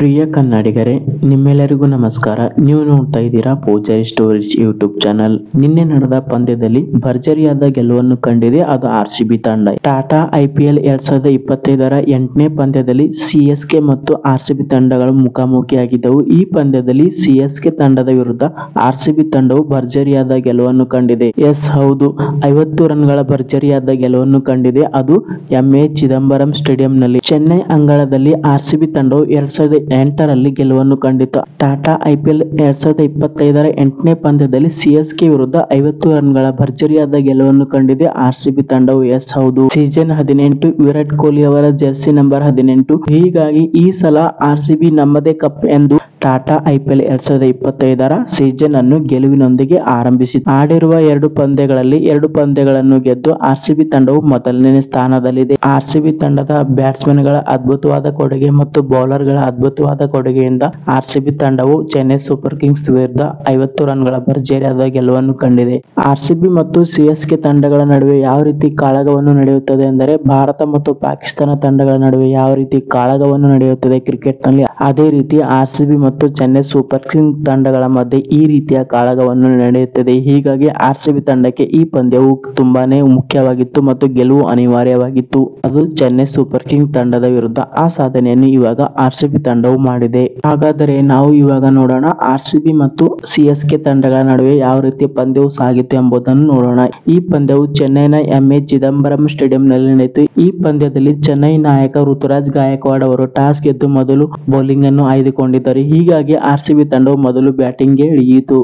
ಪ್ರಿಯ ಕನ್ನಡಿಗರೇ, ನಿಮ್ಮೆಲ್ಲರಿಗೂ ನಮಸ್ಕಾರ. ನೀವು ನೋಡ್ತಾ ಇದ್ದೀರಾ ಪೂಜಾರಿ ಸ್ಟೋರೀಸ್ ಯೂಟ್ಯೂಬ್ ಚಾನಲ್. ನಿನ್ನೆ ನಡೆದ ಪಂದ್ಯದಲ್ಲಿ ಭರ್ಜರಿಯಾದ ಗೆಲುವನ್ನು ಕಂಡಿದೆ, ಅದು RCB ತಂಡ. ಟಾಟಾ IPL 2025ರ 8ನೇ ಪಂದ್ಯದಲ್ಲಿ CSK ಮತ್ತು RCB ತಂಡಗಳು ಮುಖಾಮುಖಿಯಾಗಿದ್ದವು. ಈ ಪಂದ್ಯದಲ್ಲಿ CSK ತಂಡದ ವಿರುದ್ಧ RCB ತಂಡವು ಭರ್ಜರಿಯಾದ ಗೆಲುವನ್ನು ಕಂಡಿದೆ. ಎಸ್ ಹೌದು, 50 ರನ್ಗಳ ಭರ್ಜರಿಯಾದ ಗೆಲುವನ್ನು ಕಂಡಿದೆ. ಅದು MA ಚಿದಂಬರಂ ಸ್ಟೇಡಿಯಂನಲ್ಲಿ. ಚೆನ್ನೈ ಅಂಗಳದಲ್ಲಿ RCB ತಂಡವು 2008ರಲ್ಲಿ ಗೆಲುವನ್ನು ಕಂಡಿತು. ಟಾಟಾ IPL 2025ರ 8ನೇ ಪಂದ್ಯದಲ್ಲಿ CSK ವಿರುದ್ಧ 50 ರನ್ಗಳ ಭರ್ಜರಿಯಾದ ಗೆಲುವನ್ನು ಕಂಡಿದೆ RCB ತಂಡವು. ಎಸ್ ಹೌದು, ಸೀಸನ್ 18 ವಿರಾಟ್ ಕೊಹ್ಲಿ ಅವರ ಜೆರ್ಸಿ ನಂಬರ್ 18. ಹೀಗಾಗಿ ಈ ಸಲ RCB ನಮ್ಮದೇ ಕಪ್ ಎಂದು ಟಾಟಾ IPL 2025ರ ಸೀಸನ್ ಅನ್ನು ಗೆಲುವಿನೊಂದಿಗೆ ಆರಂಭಿಸಿತು. ಆಡಿರುವ 2 ಪಂದ್ಯಗಳಲ್ಲಿ 2 ಪಂದ್ಯಗಳನ್ನು ಗೆದ್ದು RCB ತಂಡವು ಮೊದಲನೇ ಸ್ಥಾನದಲ್ಲಿದೆ. RCB ತಂಡದ ಬ್ಯಾಟ್ಸ್ಮನ್ ಗಳ ಅದ್ಭುತವಾದ ಕೊಡುಗೆ ಮತ್ತು ಬೌಲರ್ ಗಳ ಅದ್ಭುತವಾದ ಕೊಡುಗೆಯಿಂದ RCB ತಂಡವು ಚೆನ್ನೈ ಸೂಪರ್ ಕಿಂಗ್ಸ್ ವಿರುದ್ಧ 50 ರನ್ಗಳ ಭರ್ಜರಿಯಾದ ಗೆಲುವನ್ನು ಕಂಡಿದೆ. RCB ಮತ್ತು CSK ತಂಡಗಳ ನಡುವೆ ಯಾವ ರೀತಿ ಕಾಳಗವನ್ನು ನಡೆಯುತ್ತದೆ ಎಂದರೆ, ಭಾರತ ಮತ್ತು ಪಾಕಿಸ್ತಾನ ತಂಡಗಳ ನಡುವೆ ಯಾವ ರೀತಿ ಕಾಳಗವನ್ನು ನಡೆಯುತ್ತದೆ ಕ್ರಿಕೆಟ್ ನಲ್ಲಿ, ಅದೇ ರೀತಿ RCB ಮತ್ತು ಚೆನ್ನೈ ಸೂಪರ್ ಕಿಂಗ್ಸ್ ತಂಡಗಳ ಮಧ್ಯೆ ಈ ರೀತಿಯ ಕಾಳಗವನ್ನು ನಡೆಯುತ್ತದೆ. ಹೀಗಾಗಿ RCB ತಂಡಕ್ಕೆ ಈ ಪಂದ್ಯವು ತುಂಬಾನೇ ಮುಖ್ಯವಾಗಿತ್ತು ಮತ್ತು ಗೆಲುವು ಅನಿವಾರ್ಯವಾಗಿತ್ತು. ಅದು ಚೆನ್ನೈ ಸೂಪರ್ ಕಿಂಗ್ಸ್ ತಂಡದ ವಿರುದ್ಧ. ಆ ಸಾಧನೆಯನ್ನು ಇವಾಗ RCB ತಂಡವು ಮಾಡಿದೆ. ಹಾಗಾದರೆ ನಾವು ಇವಾಗ ನೋಡೋಣ RCB ಮತ್ತು CSK ತಂಡಗಳ ನಡುವೆ ಯಾವ ರೀತಿ ಪಂದ್ಯವು ಸಾಗಿತು ಎಂಬುದನ್ನು ನೋಡೋಣ. ಈ ಪಂದ್ಯವು ಚೆನ್ನೈನ MA ಚಿದಂಬರಂ ಸ್ಟೇಡಿಯಂನಲ್ಲಿ ನಡೆಯಿತು. ಈ ಪಂದ್ಯದಲ್ಲಿ ಚೆನ್ನೈ ನಾಯಕ ಋತುರಾಜ್ ಗಾಯಕ್ವಾಡ್ ಅವರು ಟಾಸ್ ಗೆದ್ದು ಮೊದಲು ಬೌಲಿಂಗ್ ಅನ್ನು ಆಯ್ದುಕೊಂಡಿದ್ದರು. ಹೀಗಾಗಿ RCB ತಂಡವು ಮೊದಲು ಬ್ಯಾಟಿಂಗ್ ಗೆ ಇಳಿಯಿತು.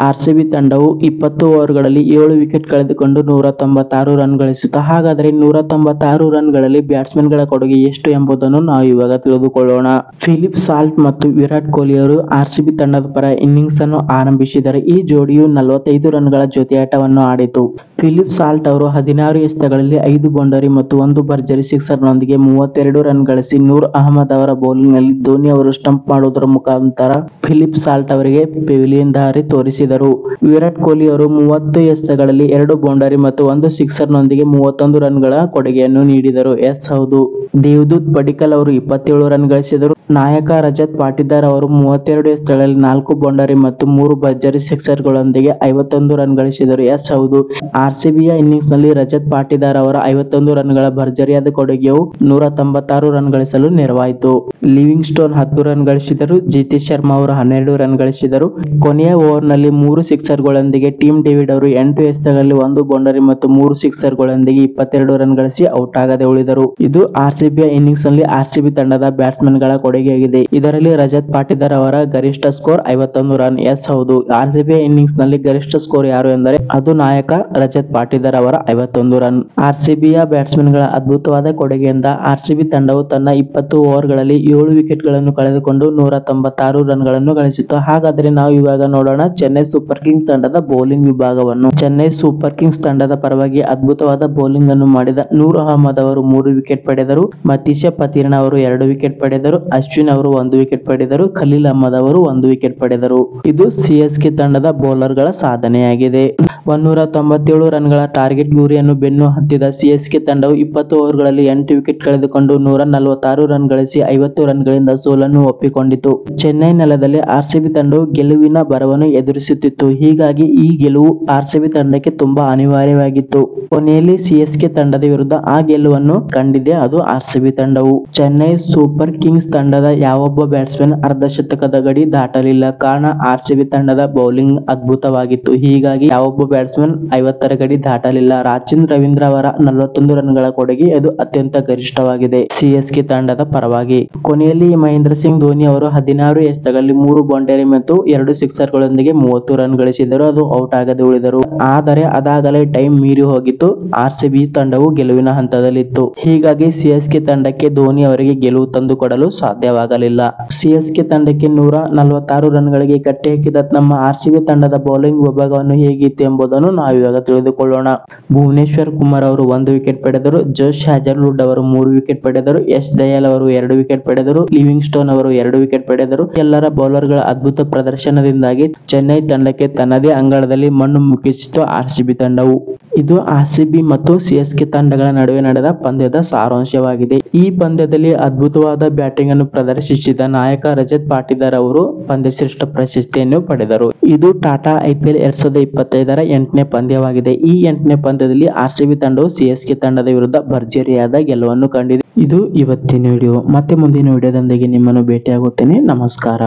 RCB ತಂಡವು 20 ಓವರ್ಗಳಲ್ಲಿ 7 ವಿಕೆಟ್ ಕಳೆದುಕೊಂಡು 196 ರನ್ ಗಳಿಸಿತು. ಹಾಗಾದರೆ 196 ರನ್ಗಳಲ್ಲಿ ಬ್ಯಾಟ್ಸ್ಮನ್ ಗಳ ಕೊಡುಗೆ ಎಷ್ಟು ಎಂಬುದನ್ನು ನಾವು ಇವಾಗ ತಿಳಿದುಕೊಳ್ಳೋಣ. ಫಿಲಿಪ್ ಸಾಲ್ಟ್ ಮತ್ತು ವಿರಾಟ್ ಕೊಹ್ಲಿ ಅವರು RCB ತಂಡದ ಪರ ಇನ್ನಿಂಗ್ಸ್ ಅನ್ನು ಆರಂಭಿಸಿದರೆ ಈ ಜೋಡಿಯು 45 ರನ್ಗಳ ಜೊತೆಯಾಟವನ್ನು ಆಡಿತು. ಫಿಲಿಪ್ ಸಾಲ್ಟ್ ಅವರು 16 ಎಸೆತಗಳಲ್ಲಿ 5 ಬೌಂಡರಿ ಮತ್ತು 1 ಭರ್ಜರಿ ಸಿಕ್ಸರ್ ನೊಂದಿಗೆ 32 ರನ್ ಗಳಿಸಿ ನೂರ್ ಅಹಮದ್ ಅವರ ಬೌಲಿಂಗ್ ನಲ್ಲಿ ಧೋನಿ ಅವರು ಸ್ಟಂಪ್ ಮಾಡುವುದರ ಮುಖಾಂತರ ಫಿಲಿಪ್ ಸಾಲ್ಟ್ ಅವರಿಗೆ ಪೆವಿಲಿಯನ್ ದಾರಿ ತೋರಿಸಿದರು. ವಿರಾಟ್ ಕೊಹ್ಲಿ ಅವರು 30 ಎಸೆತಗಳಲ್ಲಿ 2 ಬೌಂಡರಿ ಮತ್ತು 1 ಸಿಕ್ಸರ್ ನೊಂದಿಗೆ 31 ರನ್ಗಳ ಕೊಡುಗೆಯನ್ನು ನೀಡಿದರು. ಎಸ್ ಹೌದು, ದೇವದೂತ್ ಪಡಿಕ್ಕಲ್ ಅವರು 27 ರನ್ ಗಳಿಸಿದರು. ನಾಯಕ ರಜತ್ ಪಾಟಿದಾರ್ ಅವರು 32 ಎಸೆತಗಳಲ್ಲಿ 4 ಬೌಂಡರಿ ಮತ್ತು 3 ಭರ್ಜರಿ ಸಿಕ್ಸರ್ ಗಳೊಂದಿಗೆ 51 ರನ್ ಗಳಿಸಿದರು. ಎಸ್ ಹೌದು, RCBಯ ಇನ್ನಿಂಗ್ಸ್ ನಲ್ಲಿ ರಜತ್ ಪಾಟಿದಾರ್ ಅವರ 51 ರನ್ಗಳ ಭರ್ಜರಿಯಾದ ಕೊಡುಗೆಯು 196 ರನ್ ಗಳಿಸಲು ನೆರವಾಯಿತು. ಲಿವಿಂಗ್ ಸ್ಟೋನ್ 10 ರನ್ ಗಳಿಸಿದರು. ಜಿತೇಶ್ ಶರ್ಮಾ ಅವರು 12 ರನ್ ಗಳಿಸಿದರು. ಕೊನೆಯ ಓವರ್ ನಲ್ಲಿ 3 ಸಿಕ್ಸರ್ ಗಳೊಂದಿಗೆ ಟೀಮ್ ಡೇವಿಡ್ ಅವರು 8 ಎಸೆತಗಳಲ್ಲಿ 1 ಬೌಂಡರಿ ಮತ್ತು 3 ಸಿಕ್ಸರ್ ಗಳೊಂದಿಗೆ 22 ರನ್ ಗಳಿಸಿ ಔಟ್ ಆಗದೆ ಉಳಿದರು. ಇದು RCBಯ ಇನ್ನಿಂಗ್ಸ್ ನಲ್ಲಿ RCB ತಂಡದ ಬ್ಯಾಟ್ಸ್ಮನ್ ಗಳ ಕೊಡುಗೆಯಾಗಿದೆ. ಇದರಲ್ಲಿ ರಜತ್ ಪಾಟಿದಾರ್ ಅವರ ಗರಿಷ್ಠ ಸ್ಕೋರ್ 51 ರನ್. ಎಸ್ ಹೌದು, RCBಯ ಇನ್ನಿಂಗ್ಸ್ ನಲ್ಲಿ ಗರಿಷ್ಠ ಸ್ಕೋರ್ ಯಾರು ಎಂದರೆ ಅದು ನಾಯಕ ರಜತ್ ಪಾಟಿದಾರ್ ಅವರ 51 ರನ್. RCBಯ ಬ್ಯಾಟ್ಸ್ಮನ್ ಗಳ ಅದ್ಭುತವಾದ ಕೊಡುಗೆಯಿಂದ RCB ತಂಡವು ತನ್ನ 20 ಓವರ್ಗಳಲ್ಲಿ 7 ವಿಕೆಟ್ ಗಳನ್ನು ಕಳೆದುಕೊಂಡು 196 ರನ್ ಗಳನ್ನು ಗಳಿಸಿತು. ಹಾಗಾದರೆ ನಾವು ಇವಾಗ ನೋಡೋಣ ಚೆನ್ನೈ ಸೂಪರ್ ಕಿಂಗ್ಸ್ ತಂಡದ ಬೌಲಿಂಗ್ ವಿಭಾಗವನ್ನು. ಚೆನ್ನೈ ಸೂಪರ್ ಕಿಂಗ್ಸ್ ತಂಡದ ಪರವಾಗಿ ಅದ್ಭುತವಾದ ಬೌಲಿಂಗ್ ಅನ್ನು ಮಾಡಿದ ನೂರ್ ಅಹಮದ್ ಅವರು 3 ವಿಕೆಟ್ ಪಡೆದರು. ಮತೀಶ ಪತಿರಣ ಅವರು 2 ವಿಕೆಟ್ ಪಡೆದರು. ಅಶ್ವಿನ್ ಅವರು 1 ವಿಕೆಟ್ ಪಡೆದರು. ಖಲೀಲ್ ಅಹಮದ್ ಅವರು 1 ವಿಕೆಟ್ ಪಡೆದರು. ಇದು CSK ತಂಡದ ಬೌಲರ್ ಗಳ ಸಾಧನೆಯಾಗಿದೆ. 197 ರನ್ಗಳ ಟಾರ್ಗೆಟ್ ಗುರಿಯನ್ನು ಬೆನ್ನು ಹತ್ತಿದ CSK ತಂಡವು 20 ಓವರ್ಗಳಲ್ಲಿ 8 ವಿಕೆಟ್ ಕಳೆದುಕೊಂಡು 146 ರನ್ ಗಳಿಸಿ 50 ರನ್ಗಳಿಂದ ಸೋಲನ್ನು ಒಪ್ಪಿಕೊಂಡಿತು. ಚೆನ್ನೈ ನೆಲದಲ್ಲಿ RCB ತಂಡವು ಗೆಲುವಿನ ಬರವನ್ನು ಎದುರಿಸುತ್ತಿತ್ತು. ಹೀಗಾಗಿ ಈ ಗೆಲುವು RCB ತಂಡಕ್ಕೆ ತುಂಬಾ ಅನಿವಾರ್ಯವಾಗಿತ್ತು. ಕೊನೆಯಲ್ಲಿ CSK ತಂಡದ ವಿರುದ್ಧ ಆ ಗೆಲುವನ್ನು ಕಂಡಿದೆ, ಅದು RCB ತಂಡವು. ಚೆನ್ನೈ ಸೂಪರ್ ಕಿಂಗ್ಸ್ ತಂಡದ ಯಾವೊಬ್ಬ ಬ್ಯಾಟ್ಸ್ಮನ್ ಅರ್ಧಶತಕದ ಗಡಿ ದಾಟಲಿಲ್ಲ. ಕಾರಣ RCB ತಂಡದ ಬೌಲಿಂಗ್ ಅದ್ಭುತವಾಗಿತ್ತು. ಹೀಗಾಗಿ ಯಾವೊಬ್ಬ ಬ್ಯಾಟ್ಸ್ಮನ್ 50ರ ಗಡಿ ದಾಟಲಿಲ್ಲ. ರಾಚಿನ್ ರವೀಂದ್ರ ಅವರ 41 ರನ್ಗಳ ಕೊಡುಗೆ ಅದು ಅತ್ಯಂತ ಗರಿಷ್ಠವಾಗಿದೆ CSK ತಂಡದ ಪರವಾಗಿ. ಕೊನೆಯಲ್ಲಿ ಮಹೇಂದ್ರ ಸಿಂಗ್ ಧೋನಿ ಅವರು 16 ಎಸೆತಗಳಲ್ಲಿ 3 ಬೌಂಡರಿ ಮತ್ತು 2 ಸಿಕ್ಸರ್ ಗಳೊಂದಿಗೆ 30 ರನ್ ಗಳಿಸಿದರು. ಅದು ಔಟ್ ಆಗದೆ ಉಳಿದರು. ಆದರೆ ಅದಾಗಲೇ ಟೈಮ್ ಮೀರಿ ಹೋಗಿತ್ತು. RCB ತಂಡವು ಗೆಲುವಿನ ಹಂತದಲ್ಲಿತ್ತು. ಹೀಗಾಗಿ CSK ತಂಡಕ್ಕೆ ಧೋನಿ ಅವರಿಗೆ ಗೆಲುವು ತಂದುಕೊಡಲು ಸಾಧ್ಯವಾಗಲಿಲ್ಲ. CSK ತಂಡಕ್ಕೆ 146 ರನ್ಗಳಿಗೆ ಕಟ್ಟಿ ಹಾಕಿದ ನಮ್ಮ RCB ತಂಡದ ಬೌಲಿಂಗ್ ವಿಭಾಗವನ್ನು ಹೇಗಿತ್ತು ಎಂಬುದನ್ನು ನಾವು ಇವಾಗ ತಿಳಿದುಕೊಳ್ಳೋಣ. ಭುವನೇಶ್ವರ್ ಕುಮಾರ್ ಅವರು 1 ವಿಕೆಟ್ ಪಡೆದರು. ಜೋಶ್ ಹ್ಯಾಜಲ್ವುಡ್ ಅವರು 3 ವಿಕೆಟ್ ಪಡೆದರು. ಯಶ್ ದಯಾಲ್ ಅವರು 2 ವಿಕೆಟ್ ಪಡೆದರು. ಲಿವಿಂಗ್ ಸ್ಟೋನ್ ಅವರು 2 ವಿಕೆಟ್ ಪಡೆದರು. ಎಲ್ಲರ ಬೌಲರ್ ಗಳ ಅದ್ಭುತ ಪ್ರದರ್ಶನದಿಂದಾಗಿ ಚೆನ್ನೈ ತಂಡಕ್ಕೆ ತನ್ನದೇ ಅಂಗಳದಲ್ಲಿ ಮಣ್ಣು ಮುಕ್ಕಿಸಿತು ಆರ್ಸಿಬಿ ತಂಡವು. ಇದು ಆರ್ಸಿಬಿ ಮತ್ತು ಸಿಎಸ್ಕೆ ತಂಡಗಳ ನಡುವೆ ನಡೆದ ಪಂದ್ಯದ ಸಾರಾಂಶವಾಗಿದೆ. ಈ ಪಂದ್ಯದಲ್ಲಿ ಅದ್ಭುತವಾದ ಬ್ಯಾಟಿಂಗ್ ಅನ್ನು ಪ್ರದರ್ಶಿಸಿದ ನಾಯಕ ರಜತ್ ಪಾಟಿದಾರ್ ಅವರು ಪಂದ್ಯಶ್ರೇಷ್ಠ ಪ್ರಶಸ್ತಿಯನ್ನು ಪಡೆದರು. ಇದು ಟಾಟಾ ಐಪಿಎಲ್ 2025ರ 8ನೇ ಪಂದ್ಯವಾಗಿದೆ. ಈ 8ನೇ ಪಂದ್ಯದಲ್ಲಿ ಆರ್ಸಿಬಿ ತಂಡವು ಸಿಎಸ್ಕೆ ತಂಡದ ವಿರುದ್ಧ ಭರ್ಜರಿಯಾದ ಗೆಲುವನ್ನು ಕಂಡಿದೆ. ಇದು ಇವತ್ತಿನ ವಿಡಿಯೋ. ಮತ್ತೆ ಮುಂದಿನ ವಿಡಿಯೋದೊಂದಿಗೆ ನಿಮ್ಮನ್ನು ಭೇಟಿಯಾಗುತ್ತೇನೆ. ನಮಸ್ಕಾರ.